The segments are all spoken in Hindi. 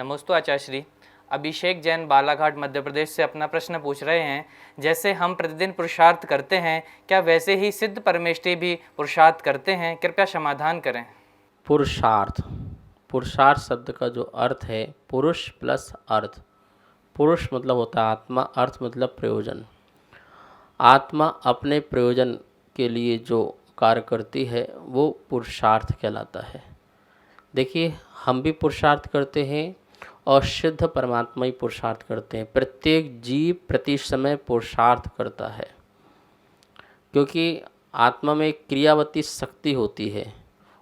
नमस्ते आचार्य श्री। अभिषेक जैन बालाघाट मध्य प्रदेश से अपना प्रश्न पूछ रहे हैं, जैसे हम प्रतिदिन पुरुषार्थ करते हैं, क्या वैसे ही सिद्ध परमेष्ठी भी पुरुषार्थ करते हैं? कृपया समाधान करें। पुरुषार्थ, पुरुषार्थ शब्द का जो अर्थ है पुरुष प्लस अर्थ। पुरुष मतलब होता है आत्मा, अर्थ मतलब प्रयोजन। आत्मा अपने प्रयोजन के लिए जो कार्य करती है वो पुरुषार्थ कहलाता है। देखिए, हम भी पुरुषार्थ करते हैं और सिद्ध परमात्मा ही पुरुषार्थ करते हैं। प्रत्येक जीव प्रति समय पुरुषार्थ करता है, क्योंकि आत्मा में एक क्रियावती शक्ति होती है।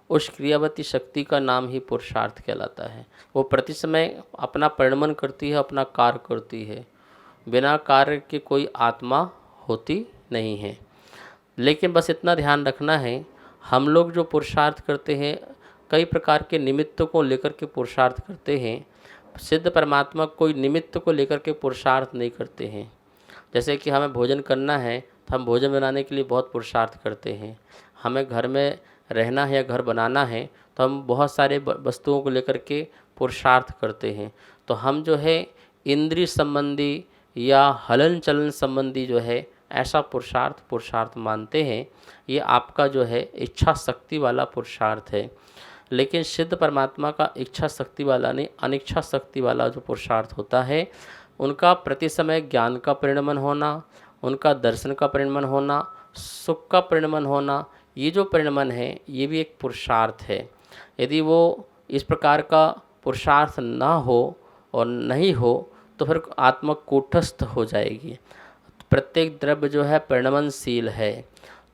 उस क्रियावती शक्ति का नाम ही पुरुषार्थ कहलाता है। वो प्रति समय अपना परिणमन करती है, अपना कार्य करती है। बिना कार्य के कोई आत्मा होती नहीं है। लेकिन बस इतना ध्यान रखना है, हम लोग जो पुरुषार्थ करते हैं कई प्रकार के निमित्त को लेकर के पुरुषार्थ करते हैं। सिद्ध परमात्मा कोई निमित्त को लेकर के पुरुषार्थ नहीं करते हैं। जैसे कि हमें भोजन करना है तो हम भोजन बनाने के लिए बहुत पुरुषार्थ करते हैं। हमें घर में रहना है या घर बनाना है तो हम बहुत सारे वस्तुओं को लेकर के पुरुषार्थ करते हैं। तो हम जो है इंद्रिय संबंधी या हलन चलन संबंधी जो है ऐसा पुरुषार्थ मानते हैं। ये आपका जो है इच्छा शक्ति वाला पुरुषार्थ है। लेकिन सिद्ध परमात्मा का इच्छा शक्ति वाला नहीं, अनिच्छा शक्ति वाला जो पुरुषार्थ होता है, उनका प्रति समय ज्ञान का परिणमन होना, उनका दर्शन का परिणमन होना, सुख का परिणमन होना, ये जो परिणमन है ये भी एक पुरुषार्थ है। यदि वो इस प्रकार का पुरुषार्थ ना हो और नहीं हो तो फिर आत्मा कूटस्थ हो जाएगी। प्रत्येक द्रव्य जो है परिणमनशील है,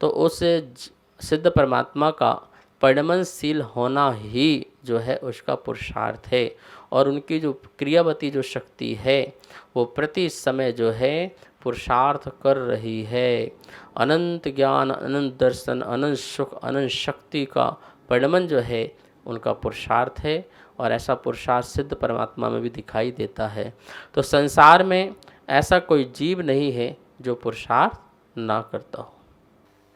तो उस सिद्ध परमात्मा का परिणमनशील होना ही जो है उसका पुरुषार्थ है। और उनकी जो क्रियावती जो शक्ति है वो प्रति समय जो है पुरुषार्थ कर रही है। अनंत ज्ञान, अनंत दर्शन, अनंत सुख, अनंत शक्ति का परिणमन जो है उनका पुरुषार्थ है। और ऐसा पुरुषार्थ सिद्ध परमात्मा में भी दिखाई देता है। तो संसार में ऐसा कोई जीव नहीं है जो पुरुषार्थ ना करता हो।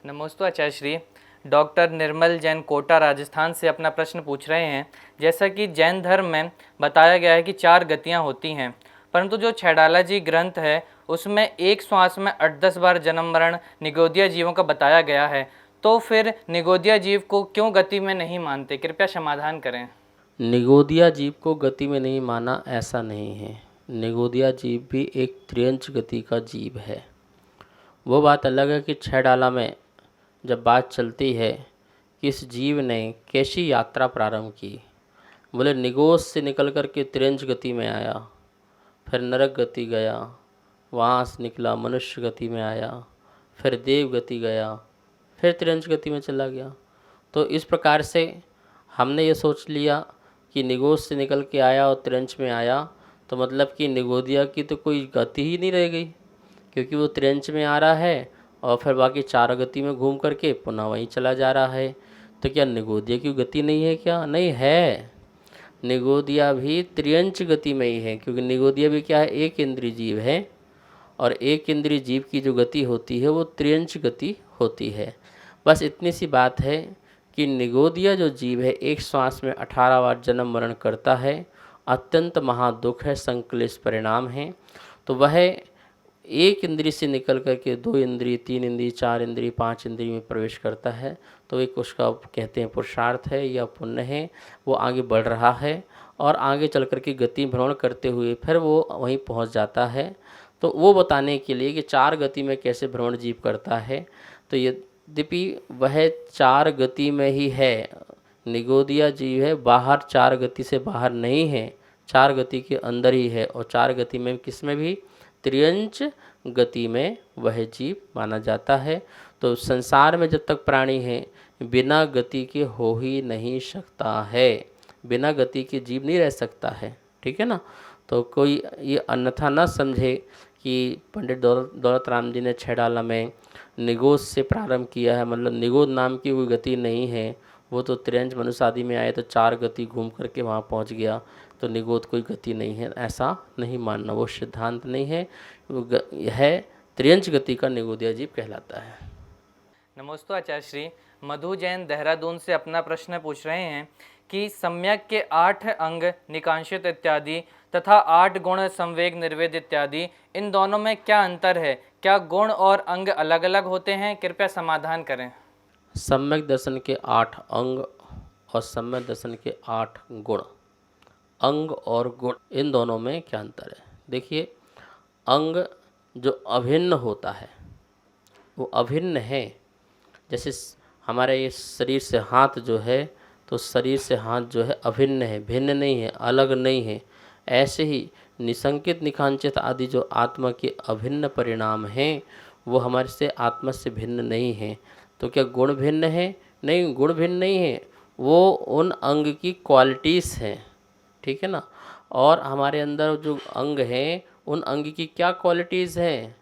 नमस्ते आचार्य श्री। डॉक्टर निर्मल जैन कोटा राजस्थान से अपना प्रश्न पूछ रहे हैं, जैसा कि जैन धर्म में बताया गया है कि 4 गतियां होती हैं, परंतु जो छैडाला जी ग्रंथ है उसमें एक श्वास में 8-10 बार जन्म मरण निगोदिया जीवों का बताया गया है, तो फिर निगोदिया जीव को क्यों गति में नहीं मानते? कृपया समाधान करें। निगोदिया जीव को गति में नहीं माना ऐसा नहीं है। निगोदिया जीव भी एक त्रियंच गति का जीव है। वो बात अलग है कि छैडाला में जब बात चलती है कि इस जीव ने कैसी यात्रा प्रारंभ की। बोले निगोद से निकल कर के त्रियंच गति में आया, फिर नरक गति गया, वहाँ से निकला मनुष्य गति में आया, फिर देव गति गया, फिर त्रियंच गति में चला गया। तो इस प्रकार से हमने ये सोच लिया कि निगोद से निकल के आया और त्रियंच में आया, तो मतलब कि निगोदिया की तो कोई गति ही नहीं रह गई, क्योंकि वो त्रियंच में आ रहा है और फिर बाकी 4 गति में घूम करके पुनः वहीं चला जा रहा है। तो क्या निगोदिया की गति नहीं है? क्या नहीं है। निगोदिया भी त्रियंच गति में ही है, क्योंकि निगोदिया भी क्या है, एक इंद्रिय जीव है। और एक इंद्रिय जीव की जो गति होती है वो त्रियंच गति होती है। बस इतनी सी बात है कि निगोदिया जो जीव है एक श्वास में 18 बार जन्म मरण करता है। अत्यंत महादुख है, संक्लेश परिणाम है। तो वह एक इंद्रिय से निकल कर के 2 इंद्रिय, 3 इंद्रिय, 4 इंद्रिय, 5 इंद्रिय में प्रवेश करता है। तो एक उसका कहते हैं पुरुषार्थ है या पुण्य है। वो आगे बढ़ रहा है और आगे चल कर के गति भ्रमण करते हुए फिर वो वहीं पहुंच जाता है। तो वो बताने के लिए कि 4 गति में कैसे भ्रमण जीव करता है, तो यद्यपि वह 4 गति में ही है, निगोदिया जीव है बाहर 4 गति से बाहर नहीं है, 4 गति के अंदर ही है। और 4 गति में किस में भी, त्रियंच गति में वह जीव माना जाता है। तो संसार में जब तक प्राणी है बिना गति के हो ही नहीं सकता है। बिना गति के जीव नहीं रह सकता है, ठीक है ना। तो कोई ये अन्यथा न समझे कि पंडित दौलत राम जी ने छैडाला में निगोद से प्रारंभ किया है, मतलब निगोद नाम की कोई गति नहीं है। वो तो त्रियंच मनुष्य आदि में आए तो 4 गति घूम करके वहाँ पहुँच गया, तो निगोद कोई गति नहीं है, ऐसा नहीं मानना। वो सिद्धांत नहीं है, वो है त्रियंच गति का निगोदिया जीव कहलाता है। नमस्ते आचार्य श्री। मधु जैन देहरादून से अपना प्रश्न पूछ रहे हैं कि सम्यक के 8 अंग निकांक्षित इत्यादि तथा 8 गुण संवेग निर्वेद इत्यादि, इन दोनों में क्या अंतर है? क्या गुण और अंग अलग अलग होते हैं? कृपया समाधान करें। सम्यक दर्शन के 8 अंग और सम्यक दर्शन के 8 गुण, अंग और गुण इन दोनों में क्या अंतर है? देखिए, अंग जो अभिन्न होता है वो अभिन्न है। जैसे हमारे ये शरीर से हाथ जो है, तो शरीर से हाथ जो है अभिन्न है, भिन्न नहीं है, अलग नहीं है। ऐसे ही निसंकित निकांचित आदि जो आत्मा के अभिन्न परिणाम हैं वो हमारे से आत्मा से भिन्न नहीं है। तो क्या गुण भिन्न है? नहीं, गुण भिन्न नहीं है, वो उन अंग की क्वालिटीज़ हैं, ठीक है ना। और हमारे अंदर जो अंग हैं उन अंग की क्या क्वालिटीज़ हैं,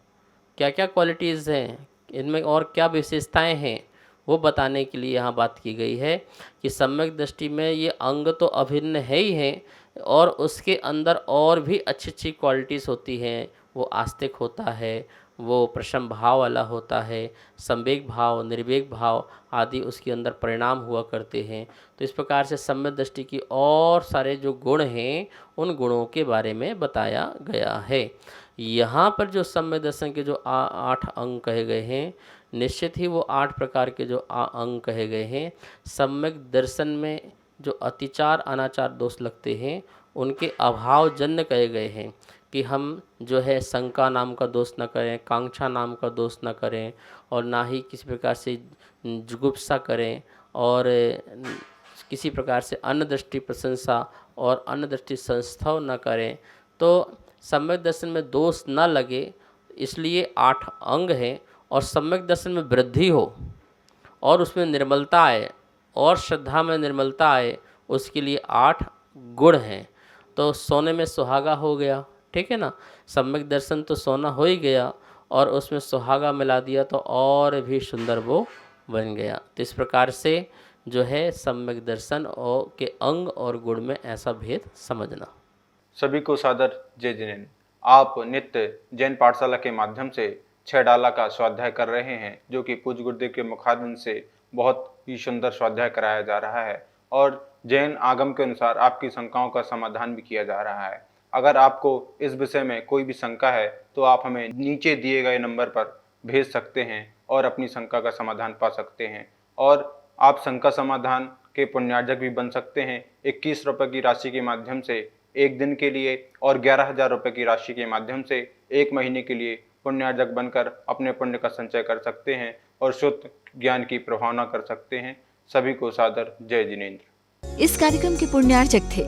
क्या क्या क्वालिटीज़ हैं, इनमें और क्या विशेषताएं हैं, वो बताने के लिए यहाँ बात की गई है कि सम्यक दृष्टि में ये अंग तो अभिन्न है ही है, और उसके अंदर और भी अच्छी अच्छी क्वालिटीज़ होती हैं। वो आस्तिक होता है, वो प्रशम भाव वाला होता है, संवेग भाव, निर्वेग भाव आदि उसके अंदर परिणाम हुआ करते हैं। तो इस प्रकार से सम्यक दृष्टि की और सारे जो गुण हैं उन गुणों के बारे में बताया गया है। यहाँ पर जो सम्यक दर्शन के जो 8 अंग कहे गए हैं, निश्चित ही वो 8 प्रकार के जो अंग कहे गए हैं, सम्यक दर्शन में जो अतिचार अनाचार दोष लगते हैं उनके अभावजन्य कहे गए हैं कि हम जो है शंका नाम का दोष न करें, कांक्षा नाम का दोष न करें, और ना ही किसी प्रकार से जुगुप्सा करें, और किसी प्रकार से अन्न दृष्टि प्रशंसा और अन्न दृष्टि संस्थाव न करें। तो सम्यक दर्शन में दोष न लगे, इसलिए 8 अंग हैं। और सम्यक दर्शन में वृद्धि हो और उसमें निर्मलता आए और श्रद्धा में निर्मलता आए, उसके लिए 8 गुण हैं। तो सोने में सुहागा हो गया, ठीक है ना। सम्यक दर्शन तो सोना हो ही गया, और उसमें सुहागा मिला दिया तो और भी सुंदर वो बन गया। तो इस प्रकार से जो है सम्यक दर्शन और के अंग और गुण में ऐसा भेद समझना। सभी को सादर जय जिनेन्द्र। आप नित्य जैन पाठशाला के माध्यम से 6 डाला का स्वाध्याय कर रहे हैं, जो कि पूज्य गुरुदेव के मुखारबिंद से बहुत ही सुंदर स्वाध्याय कराया जा रहा है, और जैन आगम के अनुसार आपकी शंकाओं का समाधान भी किया जा रहा है। अगर आपको इस विषय में कोई भी शंका है तो आप हमें नीचे दिए गए नंबर पर भेज सकते हैं और अपनी शंका का समाधान पा सकते हैं। और आप शंका समाधान के पुण्यार्जक भी बन सकते हैं। 21 रुपये की राशि के माध्यम से 1 दिन के लिए, और 11,000 रुपये की राशि के माध्यम से 1 महीने के लिए पुण्यार्जक बनकर अपने पुण्य का संचय कर सकते हैं और शुद्ध ज्ञान की प्रभावना कर सकते हैं। सभी को सादर जय जिनेन्द्र। इस कार्यक्रम के पुण्यार्चक थे